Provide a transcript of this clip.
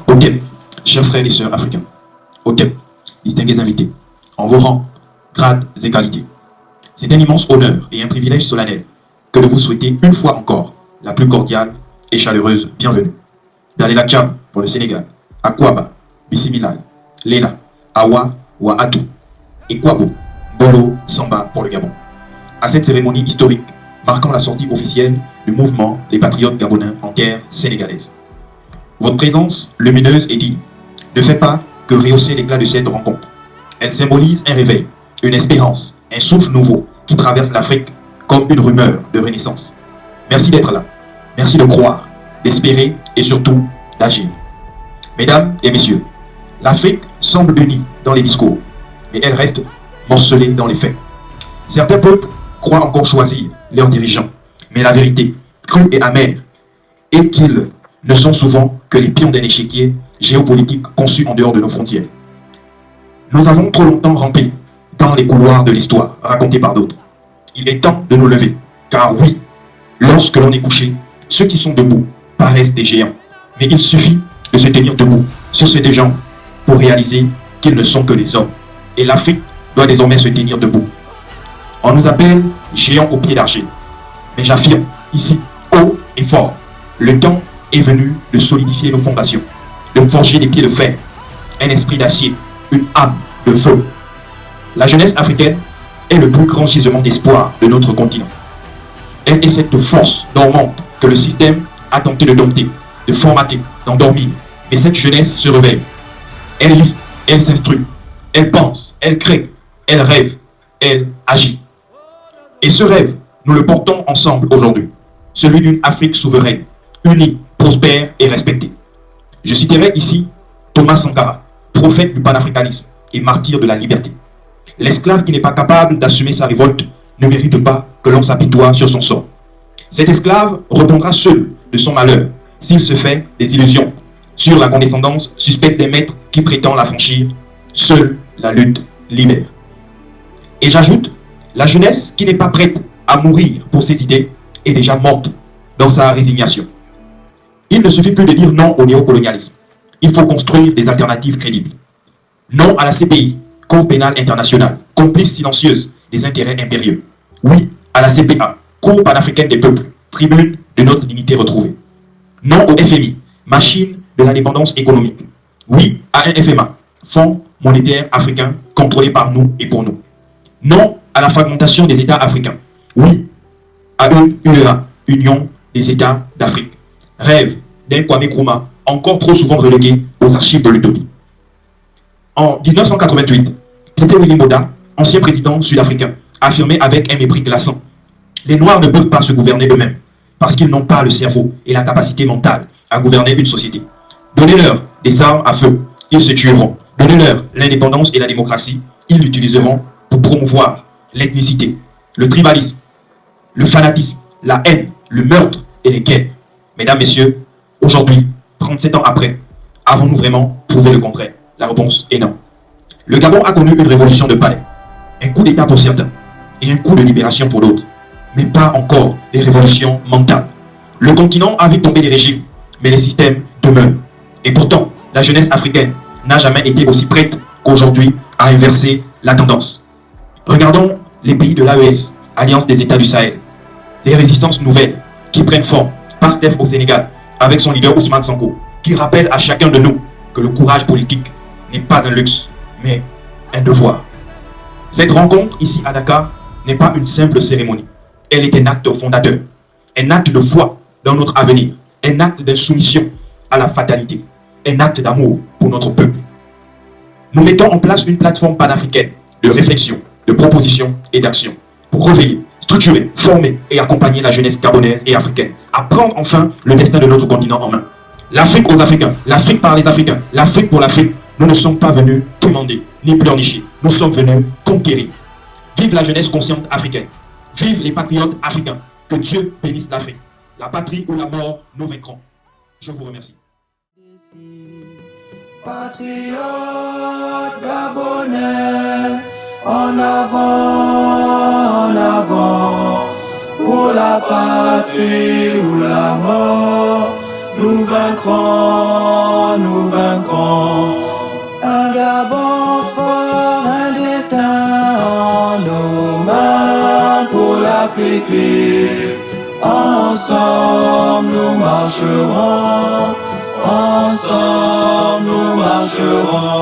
Ok, chers frères et sœurs africains, ok, distingués invités, en vos rangs, grades et qualités, c'est un immense honneur et un privilège solennel que de vous souhaiter une fois encore la plus cordiale et chaleureuse bienvenue. Dalela Tcham pour le Sénégal, Akwaba, Bissimilai, Lela, Awa, Ouahatou, et Kwabo, Bolo, Samba pour le Gabon. À cette cérémonie historique marquant la sortie officielle du mouvement Les Patriotes Gabonais en terre sénégalaise. Votre présence lumineuse et digne ne fait pas que rehausser l'éclat de cette rencontre. Elle symbolise un réveil, une espérance, un souffle nouveau qui traverse l'Afrique comme une rumeur de renaissance. Merci d'être là. Merci de croire, d'espérer et surtout d'agir. Mesdames et messieurs, l'Afrique semble unie dans les discours, mais elle reste morcelée dans les faits. Certains peuples croient encore choisir leurs dirigeants, mais la vérité, crue et amère, est qu'ils ne sont souvent que les pions d'un échiquier géopolitique conçu en dehors de nos frontières. Nous avons trop longtemps rampé dans les couloirs de l'histoire racontée par d'autres. Il est temps de nous lever, car oui, lorsque l'on est couché, ceux qui sont debout paraissent des géants. Mais il suffit de se tenir debout sur ces deux jambes pour réaliser qu'ils ne sont que des hommes. Et l'Afrique doit désormais se tenir debout. On nous appelle géants au pied d'argile. Mais j'affirme ici, haut et fort, le temps est venu de solidifier nos fondations, de forger des pieds de fer, un esprit d'acier, une âme de feu. La jeunesse africaine est le plus grand gisement d'espoir de notre continent. Elle est cette force dormante que le système a tenté de dompter, de formater, d'endormir. Mais cette jeunesse se réveille. Elle lit, elle s'instruit, elle pense, elle crée, elle rêve, elle agit. Et ce rêve, nous le portons ensemble aujourd'hui. Celui d'une Afrique souveraine, unie, prospère et respectée. Je citerai ici Thomas Sankara, prophète du panafricanisme et martyr de la liberté. L'esclave qui n'est pas capable d'assumer sa révolte ne mérite pas que l'on s'apitoie sur son sort. Cet esclave répondra seul de son malheur s'il se fait des illusions sur la condescendance suspecte des maîtres qui prétendent l'affranchir. Seule la lutte libère. Et j'ajoute, la jeunesse qui n'est pas prête à mourir pour ses idées est déjà morte dans sa résignation. Il ne suffit plus de dire non au néocolonialisme. Il faut construire des alternatives crédibles. Non à la CPI, Cour pénale internationale, complice silencieuse des intérêts impérieux. Oui à la CPA, Cour panafricaine des peuples, tribune de notre dignité retrouvée. Non au FMI, machine de l'indépendance économique. Oui à un FMA, Fonds monétaire africain contrôlé par nous et pour nous. Non à la fragmentation des États africains. Oui à une UEA, Union des États d'Afrique. Rêve d'un Kwame Nkrumah encore trop souvent relégué aux archives de l'utopie. En 1988, Peter Willy-Moda, ancien président sud-africain, affirmait avec un mépris glaçant: les Noirs ne peuvent pas se gouverner eux-mêmes parce qu'ils n'ont pas le cerveau et la capacité mentale à gouverner une société. Donnez-leur des armes à feu, ils se tueront. Donnez-leur l'indépendance et la démocratie, ils l'utiliseront pour promouvoir l'ethnicité, le tribalisme, le fanatisme, la haine, le meurtre et les guerres. Mesdames, messieurs, aujourd'hui, 37 ans après, avons-nous vraiment prouvé le contraire? La réponse est non. Le Gabon a connu une révolution de palais, un coup d'État pour certains et un coup de libération pour d'autres, mais pas encore des révolutions mentales. Le continent a vu tomber des régimes, mais les systèmes demeurent. Et pourtant, la jeunesse africaine n'a jamais été aussi prête qu'aujourd'hui à inverser la tendance. Regardons les pays de l'AES, Alliance des États du Sahel. Les résistances nouvelles qui prennent forme, PASTEF au Sénégal, avec son leader Ousmane Sonko, qui rappelle à chacun de nous que le courage politique n'est pas un luxe, mais un devoir. Cette rencontre ici à Dakar n'est pas une simple cérémonie. Elle est un acte fondateur, un acte de foi dans notre avenir, un acte d'insoumission à la fatalité, un acte d'amour pour notre peuple. Nous mettons en place une plateforme panafricaine de réflexion, de proposition et d'action pour réveiller, structurer, former et accompagner la jeunesse gabonaise et africaine à prendre enfin le destin de notre continent en main. L'Afrique aux Africains, l'Afrique par les Africains, l'Afrique pour l'Afrique. Nous ne sommes pas venus commander, ni pleurnicher. Nous sommes venus conquérir. Vive la jeunesse consciente africaine. Vive les patriotes africains. Que Dieu bénisse l'Afrique. La patrie ou la mort, nous vaincrons. Je vous remercie. Patriotes gabonais, en avant, pour la patrie ou la mort, nous vaincrons, nous vaincrons. l'Afrique libre. Ensemble nous marcherons, ensemble nous marcherons.